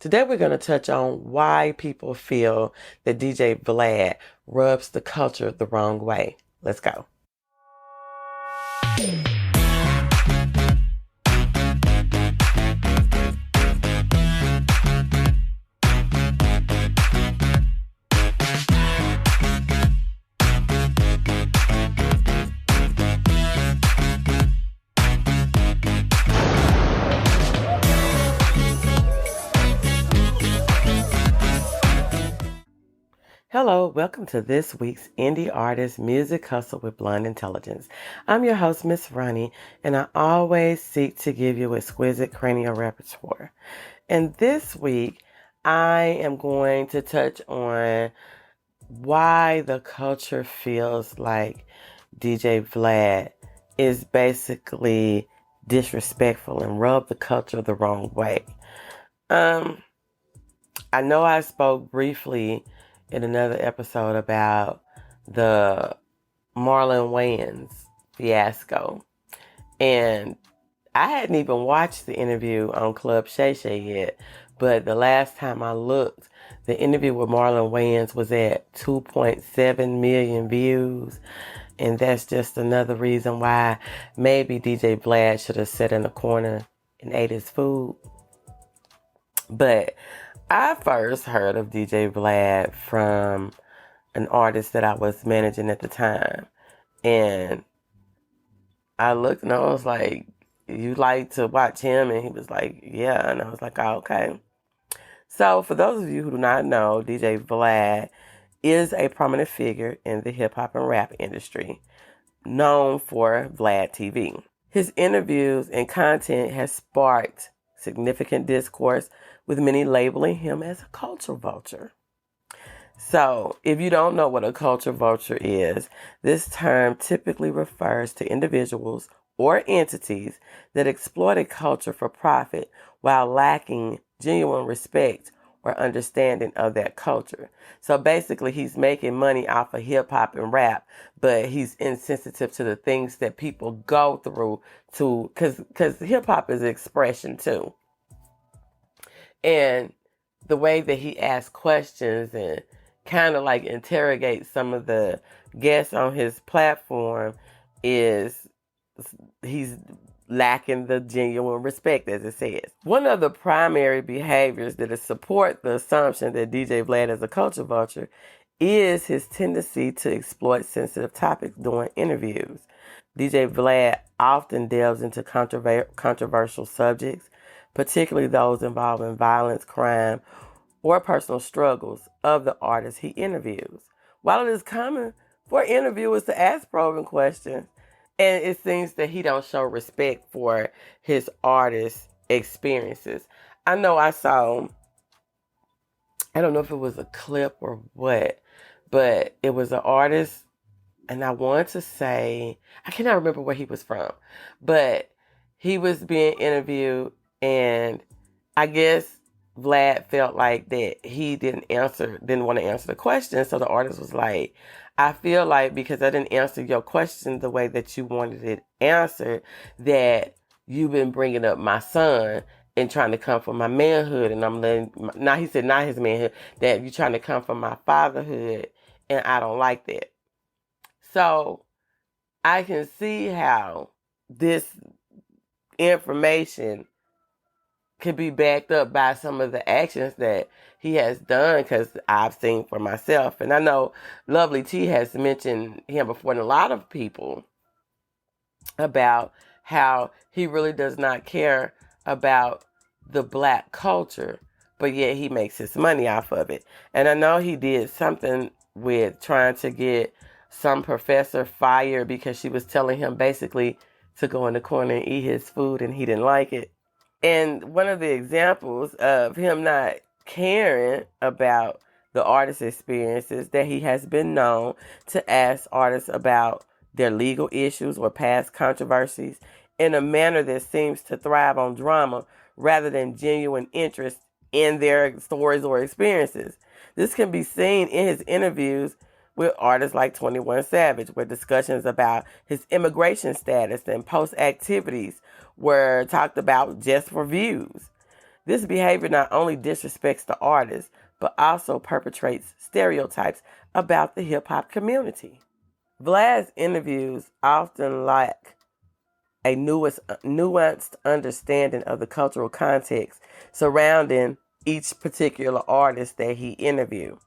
Today we're going to touch on why people feel that DJ Vlad rubs the culture the wrong way. Let's go. Hello, welcome to this week's Indie Artist Music Hustle with Blonde Intelligence. I'm your host, Miss Roni, and I always seek to give you exquisite cranial repertoire. And this week, I am going to touch on why the culture feels like DJ Vlad is basically disrespectful and rub the culture the wrong way. I know I spoke briefly in another episode about the Marlon Wayans fiasco. And I hadn't even watched the interview on Club Shay Shay yet, but the last time I looked, the interview with Marlon Wayans was at 2.7 million views. And that's just another reason why maybe DJ Vlad should have sat in a corner and ate his food. But I first heard of DJ Vlad from an artist that I was managing at the time. And I looked and I was like, you like to watch him? And he was like, yeah. And I was like, oh, okay. So for those of you who do not know, DJ Vlad is a prominent figure in the hip hop and rap industry, known for Vlad TV. His interviews and content has sparked significant discourse, with many labeling him as a culture vulture. So, if you don't know what a culture vulture is, this term typically refers to individuals or entities that exploit a culture for profit while lacking genuine respect or understanding of that culture. So basically, he's making money off of hip hop and rap, but he's insensitive to the things that people go through because hip hop is expression too. And the way that he asks questions and kind of like interrogates some of the guests on his platform is he's lacking the genuine respect, as it says. One of the primary behaviors that support the assumption that DJ Vlad is a culture vulture is his tendency to exploit sensitive topics during interviews. DJ Vlad often delves into controversial subjects, particularly those involving violence, crime, or personal struggles of the artists he interviews. While it is common for interviewers to ask probing questions, and it seems that he don't show respect for his artists' experiences. I know I saw, I don't know if it was a clip or what, but it was an artist, and I want to say, I cannot remember where he was from, but he was being interviewed, and I guess Vlad felt like that he didn't want to answer the question. So the artist was like, I feel like because I didn't answer your question the way that you wanted it answered, that you've been bringing up my son and trying to come for my manhood. And I'm letting, now he said, not his manhood, that you're trying to come for my fatherhood. And I don't like that. So I can see how this information could be backed up by some of the actions that he has done, because I've seen for myself. And I know Lovely T has mentioned him before, and a lot of people, about how he really does not care about the black culture, but yet he makes his money off of it. And I know he did something with trying to get some professor fired because she was telling him basically to go in the corner and eat his food, and he didn't like it. And one of the examples of him not caring about the artist's experiences, that he has been known to ask artists about their legal issues or past controversies in a manner that seems to thrive on drama rather than genuine interest in their stories or experiences. This can be seen in his interviews with artists like 21 Savage, where discussions about his immigration status and post activities were talked about just for views. This behavior not only disrespects the artist, but also perpetrates stereotypes about the hip-hop community. Vlad's interviews often lack a nuanced understanding of the cultural context surrounding each particular artist that he interviewed.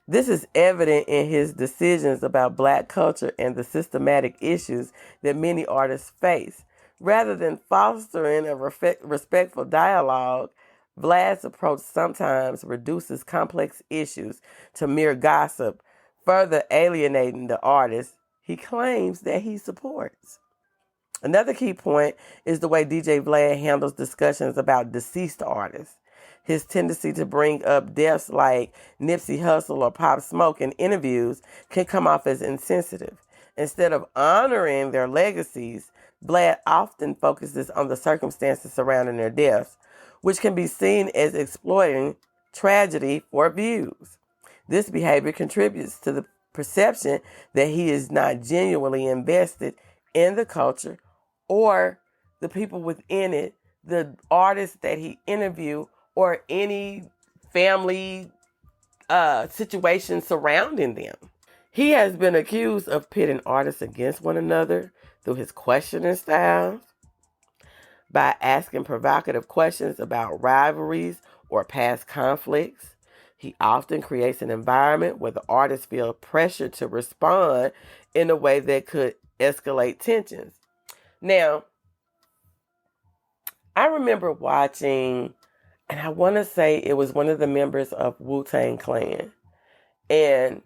This is evident in his decisions about Black culture and the systematic issues that many artists face. Rather than fostering a respectful dialogue, Vlad's approach sometimes reduces complex issues to mere gossip, further alienating the artist he claims that he supports. Another key point is the way DJ Vlad handles discussions about deceased artists. His tendency to bring up deaths like Nipsey Hussle or Pop Smoke in interviews can come off as insensitive. Instead of honoring their legacies, Vlad often focuses on the circumstances surrounding their deaths, which can be seen as exploiting tragedy for views. This behavior contributes to the perception that he is not genuinely invested in the culture or the people within it, the artists that he interviewed, or any family situation surrounding them. He has been accused of pitting artists against one another through his questioning styles, by asking provocative questions about rivalries or past conflicts. He often creates an environment where the artists feel pressure to respond in a way that could escalate tensions. Now, I remember watching, and I want to say it was one of the members of Wu-Tang Clan, and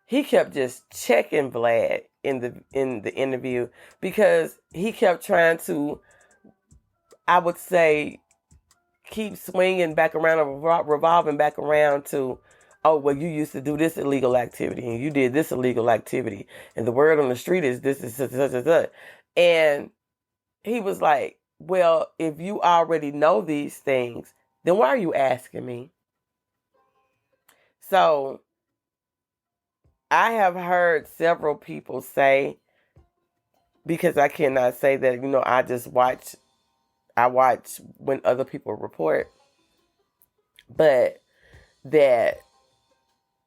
he kept just checking Vlad in the interview because he kept trying to, I would say, keep swinging back around or revolving back around to, oh, well, you used to do this illegal activity and you did this illegal activity, and the word on the street is this is such and such. And he was like, well, if you already know these things, then why are you asking me? So I have heard several people say, because I cannot say that, I watch when other people report, but that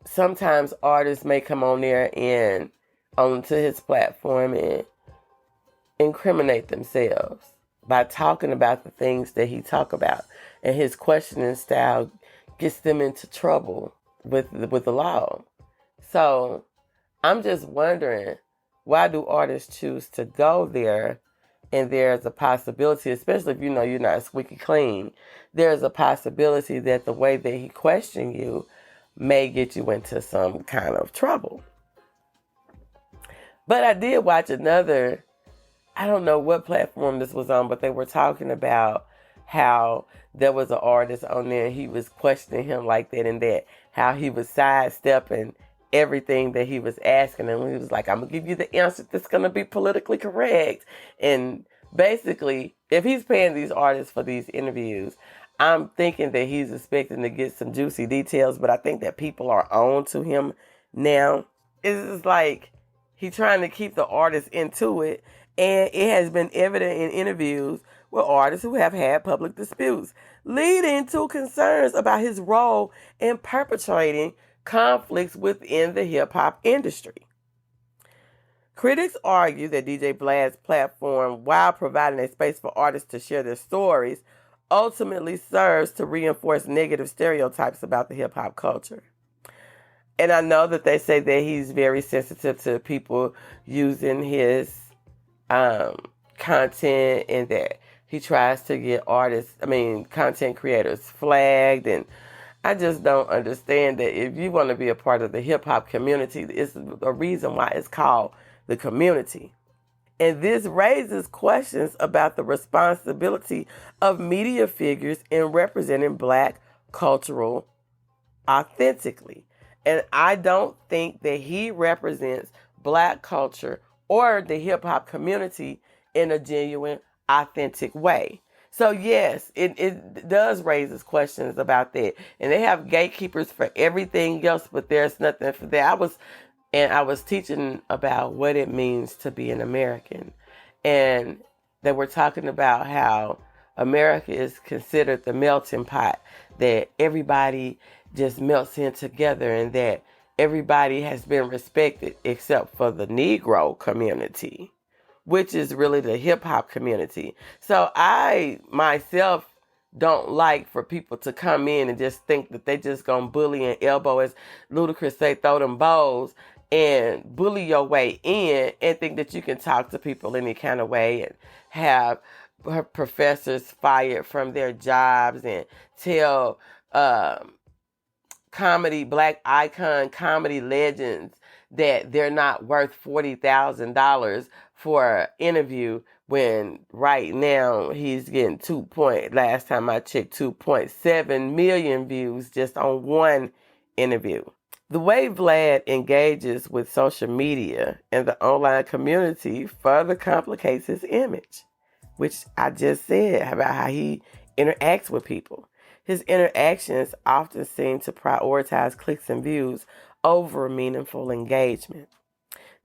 sometimes artists may come on there and onto his platform and incriminate themselves by talking about the things that he talk about, and his questioning style gets them into trouble with the law. So I'm just wondering, why do artists choose to go there? And there's a possibility, especially if you're not squeaky clean, there's a possibility that the way that he questioned you may get you into some kind of trouble. But I did watch another, I don't know what platform this was on, but they were talking about how there was an artist on there and he was questioning him like that and that, how he was sidestepping everything that he was asking, and he was like, I'm going to give you the answer that's going to be politically correct. And basically, if he's paying these artists for these interviews, I'm thinking that he's expecting to get some juicy details, but I think that people are on to him now. It's like he's trying to keep the artist into it, and it has been evident in interviews with artists who have had public disputes, leading to concerns about his role in perpetrating conflicts within the hip-hop industry. Critics argue that DJ Vlad's platform, while providing a space for artists to share their stories, ultimately serves to reinforce negative stereotypes about the hip-hop culture. And I know that they say that he's very sensitive to people using his content, and that he tries to get content creators flagged. And I just don't understand that if you want to be a part of the hip-hop community, it's a reason why it's called the community. And this raises questions about the responsibility of media figures in representing Black cultural authentically. And I don't think that he represents Black culture or the hip-hop community in a genuine, authentic way. So yes, it does raise questions about that. And they have gatekeepers for everything else, but there's nothing for that. I was teaching about what it means to be an American. And they were talking about how America is considered the melting pot, that everybody just melts in together, and that everybody has been respected except for the Negro community, which is really the hip hop community. So I myself don't like for people to come in and just think that they just gonna bully and elbow, as Ludacris say, throw them bows, and bully your way in and think that you can talk to people any kind of way and have professors fired from their jobs and tell black icon comedy legends that they're not worth $40,000 for an interview, when right now he's getting last time I checked, 2.7 million views just on one interview. The way Vlad engages with social media and the online community further complicates his image, which I just said about how he interacts with people. His interactions often seem to prioritize clicks and views over meaningful engagement.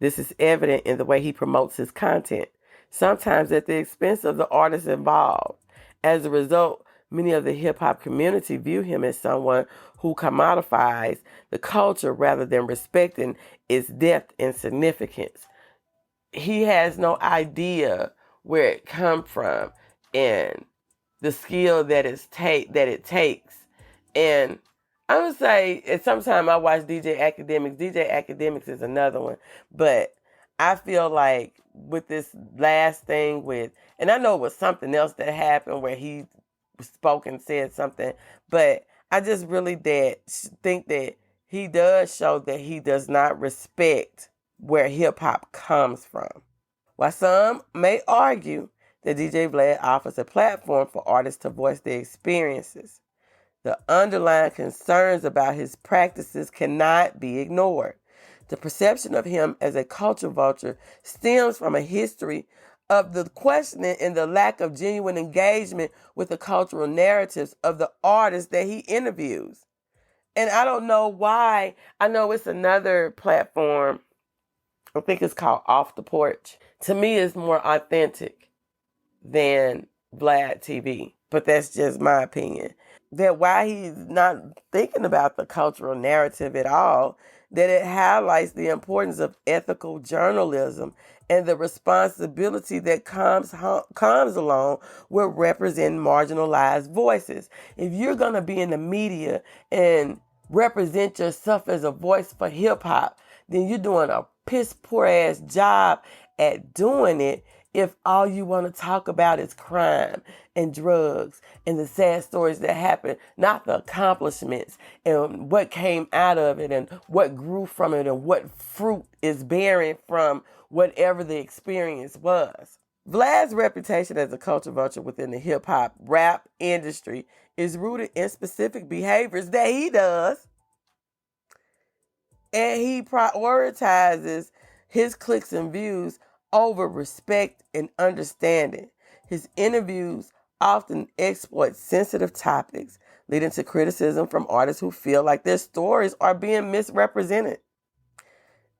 This is evident in the way he promotes his content, sometimes at the expense of the artists involved. As a result, many of the hip-hop community view him as someone who commodifies the culture rather than respecting its depth and significance. He has no idea where it comes from and the skill that it takes. And I would say, and sometimes I watch DJ Academics. DJ Academics is another one. But I feel like with this last thing and I know it was something else that happened where he spoke and said something, but I just really think that he does show that he does not respect where hip-hop comes from. While some may argue that DJ Vlad offers a platform for artists to voice their experiences, the underlying concerns about his practices cannot be ignored. The perception of him as a culture vulture stems from a history of the questioning and the lack of genuine engagement with the cultural narratives of the artists that he interviews. And I don't know why. I know it's another platform. I think it's called Off the Porch. To me, it's more authentic than Vlad TV. But that's just my opinion. That why he's not thinking about the cultural narrative at all, that it highlights the importance of ethical journalism and the responsibility that comes along with representing marginalized voices. If you're going to be in the media and represent yourself as a voice for hip-hop, then you're doing a piss-poor ass job at doing it if all you want to talk about is crime and drugs and the sad stories that happen, not the accomplishments and what came out of it and what grew from it and what fruit is bearing from whatever the experience was. Vlad's reputation as a culture vulture within the hip-hop rap industry is rooted in specific behaviors that he does. And he prioritizes his clicks and views over respect and understanding. His interviews often exploit sensitive topics, leading to criticism from artists who feel like their stories are being misrepresented.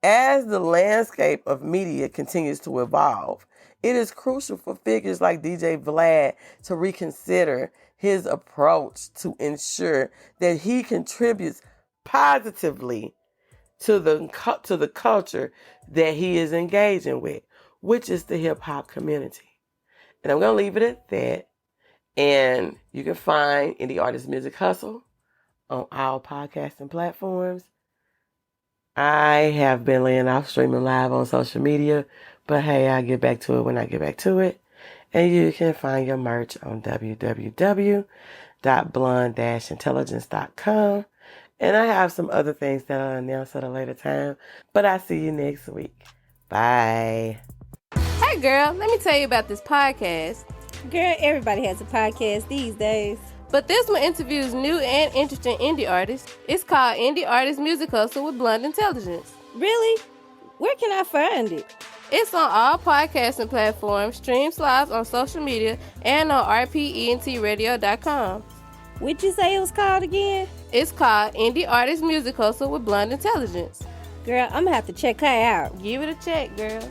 As the landscape of media continues to evolve, it is crucial for figures like DJ Vlad to reconsider his approach to ensure that he contributes positively to the culture that he is engaging with, which is the hip-hop community. And I'm going to leave it at that. And you can find Indie Artist Music Hustle on all podcasting platforms. I have been laying off streaming live on social media, but hey, I'll get back to it when I get back to it. And you can find your merch on www.blonde-intelligence.com. And I have some other things that I'll announce at a later time, but I'll see you next week. Bye. Hey girl, let me tell you about this podcast. Girl, everybody has a podcast these days. But this one interviews new and interesting indie artists. It's called Indie Artist Music Hustle with Blonde Intelligence. Really? Where can I find it? It's on all podcasting platforms, streams live on social media, and on rpentradio.com. What'd you say it was called again? It's called Indie Artist Music Hustle with Blonde Intelligence. Girl, I'm gonna have to check her out. Give it a check, girl.